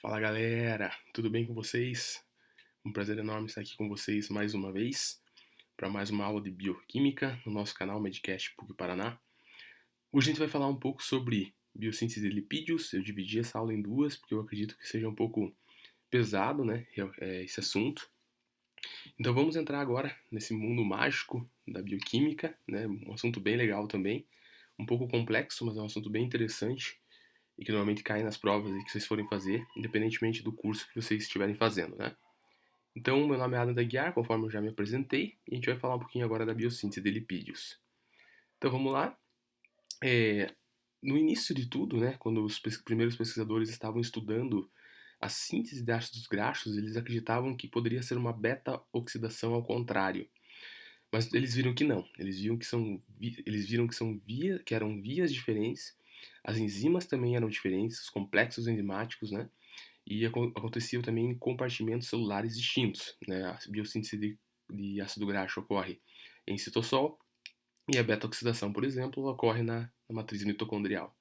Fala galera, tudo bem com vocês? Um prazer enorme estar aqui com vocês mais uma vez para mais uma aula de bioquímica no nosso canal Medcast PUC Paraná. Hoje a gente vai falar um pouco sobre biossíntese de lipídios. Eu dividi essa aula em duas porque eu acredito que seja um pouco pesado, né, esse assunto. Então vamos entrar agora nesse mundo mágico da bioquímica, né, um assunto bem legal também, um pouco complexo, mas é um assunto bem interessante e que normalmente cai nas provas e que vocês forem fazer, independentemente do curso que vocês estiverem fazendo, né? Então, meu nome é Adam da Guiar, conforme eu já me apresentei, e a gente vai falar um pouquinho agora da biossíntese de lipídios. Então, vamos lá. No início de tudo, né, quando os primeiros pesquisadores estavam estudando a síntese de ácidos graxos, eles acreditavam que poderia ser uma beta-oxidação ao contrário. Mas eles viram que não. Que eram vias diferentes. As enzimas também eram diferentes, os complexos enzimáticos, né? E acontecia também em compartimentos celulares distintos, né? A biossíntese de ácido graxo ocorre em citossol e a beta-oxidação, por exemplo, ocorre na matriz mitocondrial.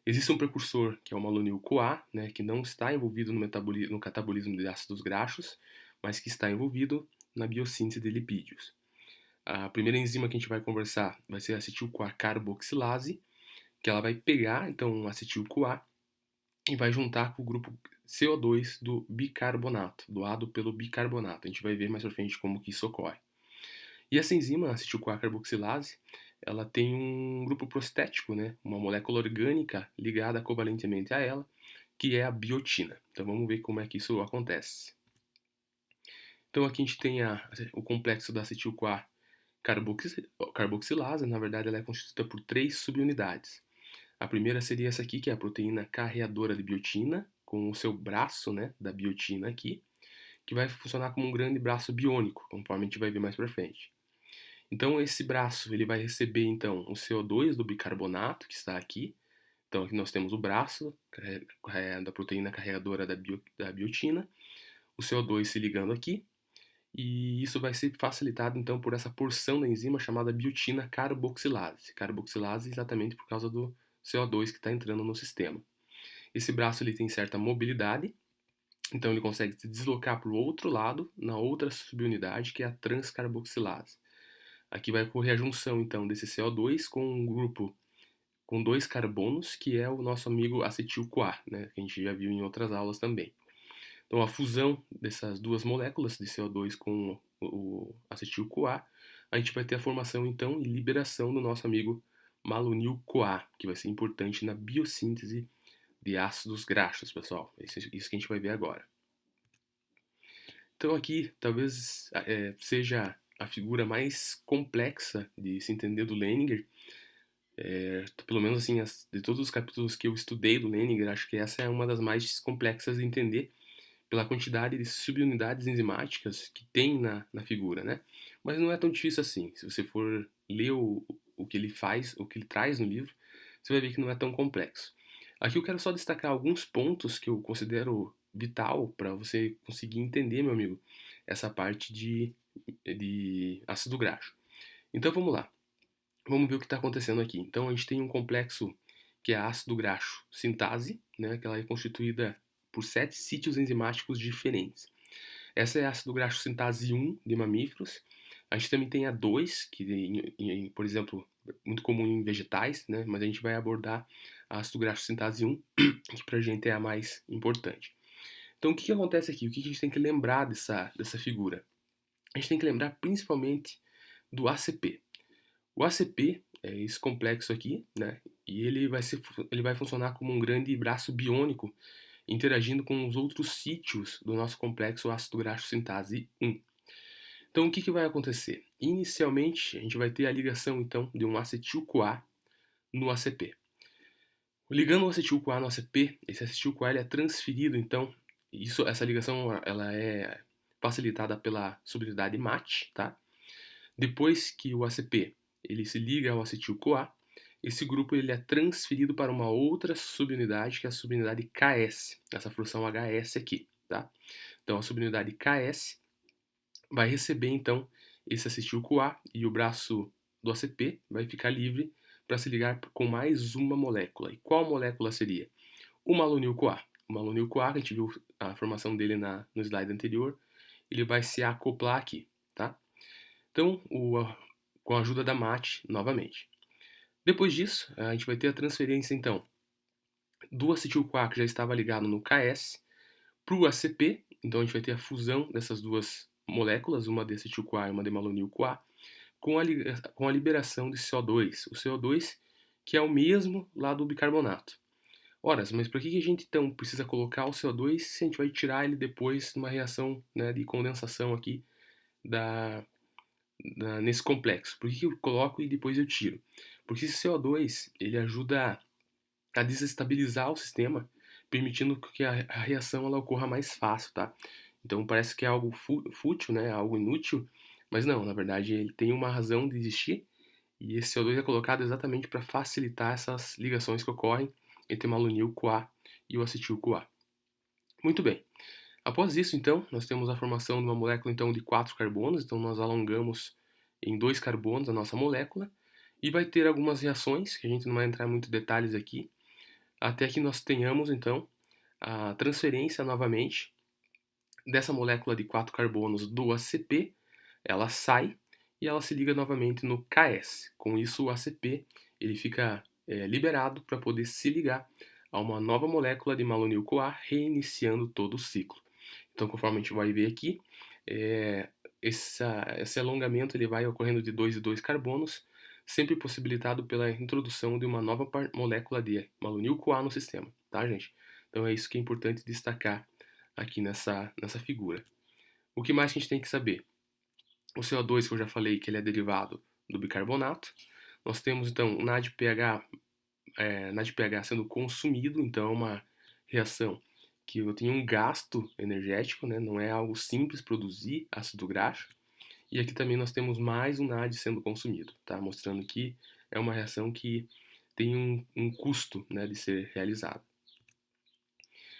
Existe um precursor que é o malonil-CoA, né, que não está envolvido no catabolismo de ácidos graxos, mas que está envolvido na biossíntese de lipídios. A primeira enzima que a gente vai conversar vai ser a acetil-CoA carboxilase, que ela vai pegar então acetil-CoA e vai juntar com o grupo CO2 do bicarbonato, doado pelo bicarbonato. A gente vai ver mais pra frente como que isso ocorre. E essa enzima, a acetil-CoA carboxilase, ela tem um grupo prostético, né, uma molécula orgânica ligada covalentemente a ela, que é a biotina. Então vamos ver como é que isso acontece. Então aqui a gente tem o complexo da acetil-CoA carboxilase. Na verdade ela é constituída por 3 subunidades. A primeira seria essa aqui, que é a proteína carreadora de biotina, com o seu braço, né, da biotina aqui, que vai funcionar como um grande braço biônico, conforme a gente vai ver mais para frente. Então esse braço ele vai receber então o CO2 do bicarbonato que está aqui. Então aqui nós temos o braço da proteína carregadora da biotina, o CO2 se ligando aqui, e isso vai ser facilitado então por essa porção da enzima chamada biotina carboxilase. Carboxilase exatamente por causa do CO2 que está entrando no sistema. Esse braço ele tem certa mobilidade, então ele consegue se deslocar para o outro lado, na outra subunidade, que é a transcarboxilase. Aqui vai ocorrer a junção então desse CO2 com um grupo com 2 carbonos, que é o nosso amigo acetil-CoA, né, que a gente já viu em outras aulas também. Então a fusão dessas duas moléculas de CO2 com o acetil-CoA, a gente vai ter a formação então e liberação do nosso amigo malonil-CoA, que vai ser importante na biossíntese de ácidos graxos, pessoal. Isso que a gente vai ver agora. Então aqui talvez seja a figura mais complexa de se entender do Leninger. Pelo menos assim, de todos os capítulos que eu estudei do Leninger, acho que essa é uma das mais complexas de entender pela quantidade de subunidades enzimáticas que tem na figura, né? Mas não é tão difícil assim. Se você for ler o que ele faz, o que ele traz no livro, você vai ver que não é tão complexo. Aqui eu quero só destacar alguns pontos que eu considero vital para você conseguir entender, meu amigo, essa parte de ácido graxo. Então vamos lá. Vamos ver o que está acontecendo aqui. Então a gente tem um complexo que é ácido graxo sintase, né, que ela é constituída por 7 sítios enzimáticos diferentes. Essa é a ácido graxo sintase 1 de mamíferos. A gente também tem a 2, que, por exemplo, muito comum em vegetais, né, mas a gente vai abordar a ácido graxo sintase 1, que para a gente é a mais importante. Então o que acontece aqui? O que a gente tem que lembrar dessa figura? A gente tem que lembrar principalmente do ACP. O ACP é esse complexo aqui, né? E ele vai funcionar como um grande braço biônico, interagindo com os outros sítios do nosso complexo ácido graxo sintase 1. Então, o que vai acontecer? Inicialmente, a gente vai ter a ligação então de um acetil-CoA no ACP. Ligando o acetil-CoA no ACP, esse acetil-CoA ele é transferido então, essa ligação ela é facilitada pela subunidade MAT, tá? Depois que o ACP ele se liga ao acetil-CoA, esse grupo ele é transferido para uma outra subunidade, que é a subunidade KS, essa fração HS aqui, tá? Então a subunidade KS vai receber então esse acetil-CoA e o braço do ACP vai ficar livre para se ligar com mais uma molécula. E qual molécula seria? O malonil-CoA. o malonil-CoA, que a gente viu a formação dele no slide anterior, ele vai se acoplar aqui, tá? Então, com a ajuda da MAT novamente. Depois disso, a gente vai ter a transferência, então, do acetil-CoA, que já estava ligado no KS, para o ACP. Então, a gente vai ter a fusão dessas duas moléculas, uma de acetil-CoA e uma de malonil-CoA, com a liberação de CO2. O CO2, que é o mesmo lá do bicarbonato. Ora, mas por que a gente então precisa colocar o CO2 se a gente vai tirar ele depois numa reação, né, de condensação aqui nesse complexo? Por que eu coloco e depois eu tiro? Porque esse CO2 ele ajuda a desestabilizar o sistema, permitindo que a reação ela ocorra mais fácil, tá? Então parece que é algo fútil, né, algo inútil, mas não, na verdade ele tem uma razão de existir e esse CO2 é colocado exatamente para facilitar essas ligações que ocorrem entre o malonil-CoA e o acetil-CoA. Muito bem. Após isso, então, nós temos a formação de uma molécula então de 4 carbonos, então nós alongamos em 2 carbonos a nossa molécula e vai ter algumas reações, que a gente não vai entrar em muitos detalhes aqui, até que nós tenhamos então a transferência novamente dessa molécula de 4 carbonos do ACP, ela sai e ela se liga novamente no KS. Com isso, o ACP ele fica liberado para poder se ligar a uma nova molécula de malonil-CoA, reiniciando todo o ciclo. Então, conforme a gente vai ver aqui, esse alongamento ele vai ocorrendo de 2 e 2 carbonos, sempre possibilitado pela introdução de uma nova molécula de malonil-CoA no sistema, tá, gente? Então é isso que é importante destacar aqui nessa figura. O que mais que a gente tem que saber? O CO2, que eu já falei que ele é derivado do bicarbonato. Nós temos então o NADPH, NADPH sendo consumido, então é uma reação que eu tenho um gasto energético, né? Não é algo simples produzir ácido graxo. E aqui também nós temos mais um NAD sendo consumido, tá? Mostrando que é uma reação que tem um custo, né, de ser realizado.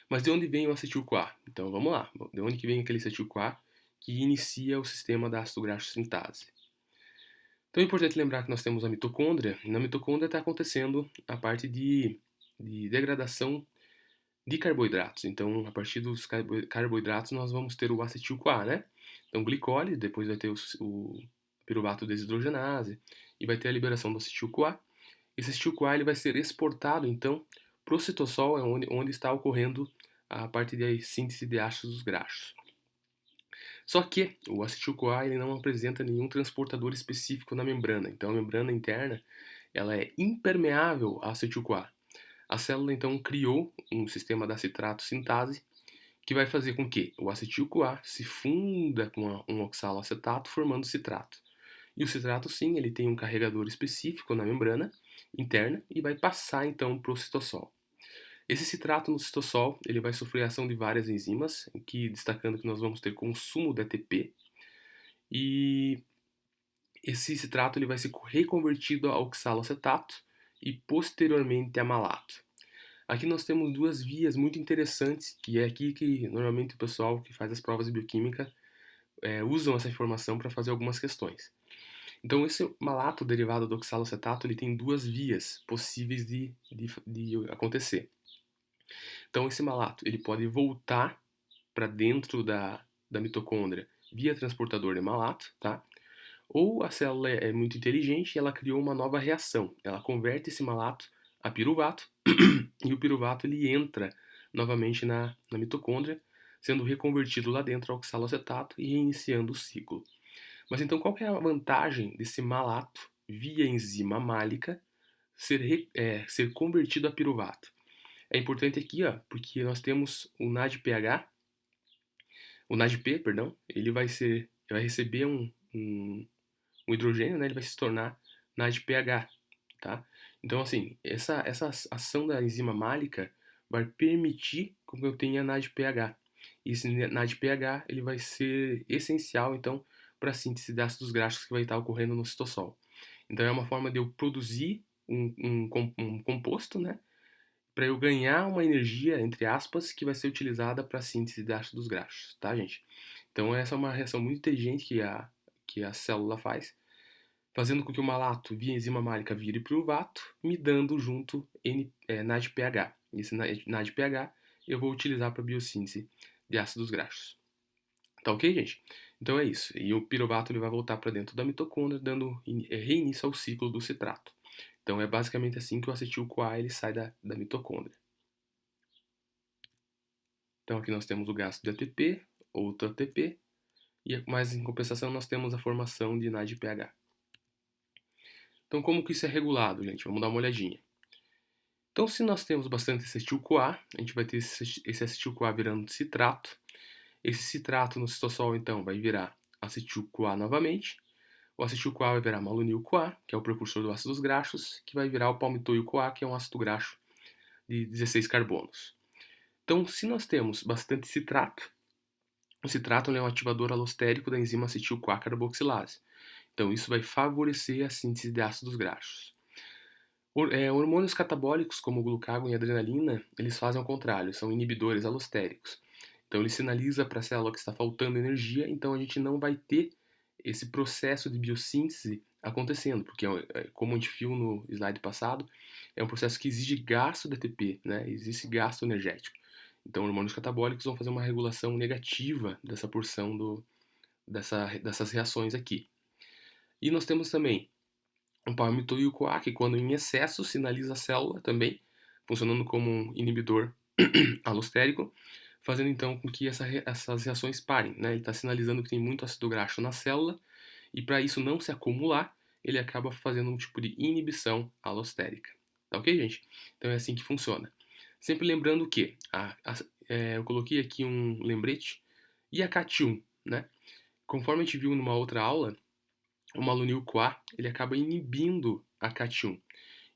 Mas de onde vem o acetil-CoA? Então vamos lá, de onde que vem aquele acetil-CoA que inicia o sistema da ácido graxo sintase? Então é importante lembrar que nós temos a mitocôndria, e na mitocôndria está acontecendo a parte de degradação de carboidratos. Então, a partir dos carboidratos, nós vamos ter o acetil-CoA, né? Então, glicólise, depois vai ter o piruvato desidrogenase e vai ter a liberação do acetil-CoA. Esse acetil-CoA ele vai ser exportado, então, para o citossol, onde está ocorrendo a parte de síntese de ácidos graxos. Só que o acetil-CoA ele não apresenta nenhum transportador específico na membrana. Então, a membrana interna ela é impermeável ao acetil-CoA. A célula então criou um sistema da citrato sintase que vai fazer com que o acetil-CoA se funda com um oxaloacetato formando citrato. E o citrato sim, ele tem um carregador específico na membrana interna e vai passar então para o citossol. Esse citrato no citossol, ele vai sofrer a ação de várias enzimas, destacando que nós vamos ter consumo de ATP e esse citrato ele vai ser reconvertido a oxaloacetato e posteriormente a malato. Aqui nós temos duas vias muito interessantes, que é aqui que normalmente o pessoal que faz as provas de bioquímica usam essa informação para fazer algumas questões. Então esse malato derivado do oxaloacetato ele tem duas vias possíveis de acontecer. Então esse malato ele pode voltar para dentro da mitocôndria via transportador de malato, tá? Ou a célula é muito inteligente e ela criou uma nova reação. Ela converte esse malato a piruvato e o piruvato ele entra novamente na mitocôndria, sendo reconvertido lá dentro ao oxaloacetato e reiniciando o ciclo. Mas então qual que é a vantagem desse malato via enzima málica ser convertido a piruvato? É importante aqui, ó, porque nós temos o NADPH, o NADP, perdão, ele vai receber um hidrogênio, né, ele vai se tornar NADPH, tá? Então, assim, essa ação da enzima málica vai permitir que eu tenha NADPH. E esse NADPH ele vai ser essencial, então, para a síntese de ácidos graxos que vai estar ocorrendo no citossol. Então, é uma forma de eu produzir um composto, né, para eu ganhar uma energia, entre aspas, que vai ser utilizada para a síntese de ácidos graxos, tá, gente? Então, essa é uma reação muito inteligente que a célula faz, fazendo com que o malato via enzima málica vire piruvato, me dando junto NADPH. Esse NADPH eu vou utilizar para biossíntese de ácidos graxos. Tá ok, gente? Então é isso. E o piruvato ele vai voltar para dentro da mitocôndria, dando reinício ao ciclo do citrato. Então é basicamente assim que o acetil-CoA ele sai da mitocôndria. Então aqui nós temos o gasto de ATP, outro ATP, mas em compensação nós temos a formação de NADPH. Então como que isso é regulado, gente? Vamos dar uma olhadinha. Então se nós temos bastante acetil-CoA, a gente vai ter esse acetil-CoA virando citrato. Esse citrato no citosol então vai virar acetil-CoA novamente. O acetil-CoA vai virar malonil-CoA, que é o precursor dos ácidos graxos, que vai virar o palmitoil-CoA, que é um ácido graxo de 16 carbonos. Então, se nós temos bastante citrato, o citrato é um ativador alostérico da enzima acetil-CoA carboxilase. Então, isso vai favorecer a síntese de ácidos graxos. Hormônios catabólicos, como o glucagon e a adrenalina, eles fazem ao contrário, são inibidores alostéricos. Então, ele sinaliza para a célula que está faltando energia, então a gente não vai ter esse processo de biossíntese acontecendo, porque, como a gente viu no slide passado, é um processo que exige gasto de ATP, né? Existe gasto energético. Então, hormônios catabólicos vão fazer uma regulação negativa dessa porção dessas reações aqui. E nós temos também o palmitoil-CoA, que quando em excesso sinaliza a célula também, funcionando como um inibidor alostérico, fazendo então com que essas reações parem, né? Ele está sinalizando que tem muito ácido graxo na célula, e para isso não se acumular, ele acaba fazendo um tipo de inibição alostérica. Tá ok, gente? Então é assim que funciona. Sempre lembrando que eu coloquei aqui um lembrete e a CAT1, né? Conforme a gente viu numa outra aula, o malonil-CoA ele acaba inibindo a CAT1.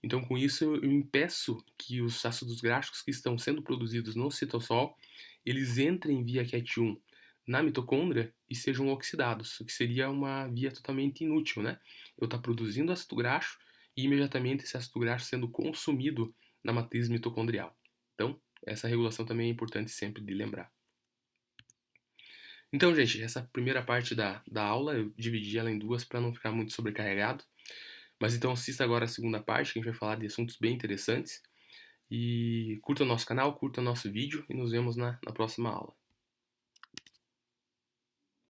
Então, com isso, eu impeço que os ácidos graxos que estão sendo produzidos no citosol, eles entrem via CAT1 na mitocôndria e sejam oxidados, o que seria uma via totalmente inútil, né? Eu estou produzindo ácido graxo e imediatamente esse ácido graxo sendo consumido na matriz mitocondrial. Então, essa regulação também é importante sempre de lembrar. Então, gente, essa primeira parte da aula, eu dividi ela em duas para não ficar muito sobrecarregado. Mas então assista agora a segunda parte, que a gente vai falar de assuntos bem interessantes. E curta o nosso canal, curta o nosso vídeo e nos vemos na próxima aula.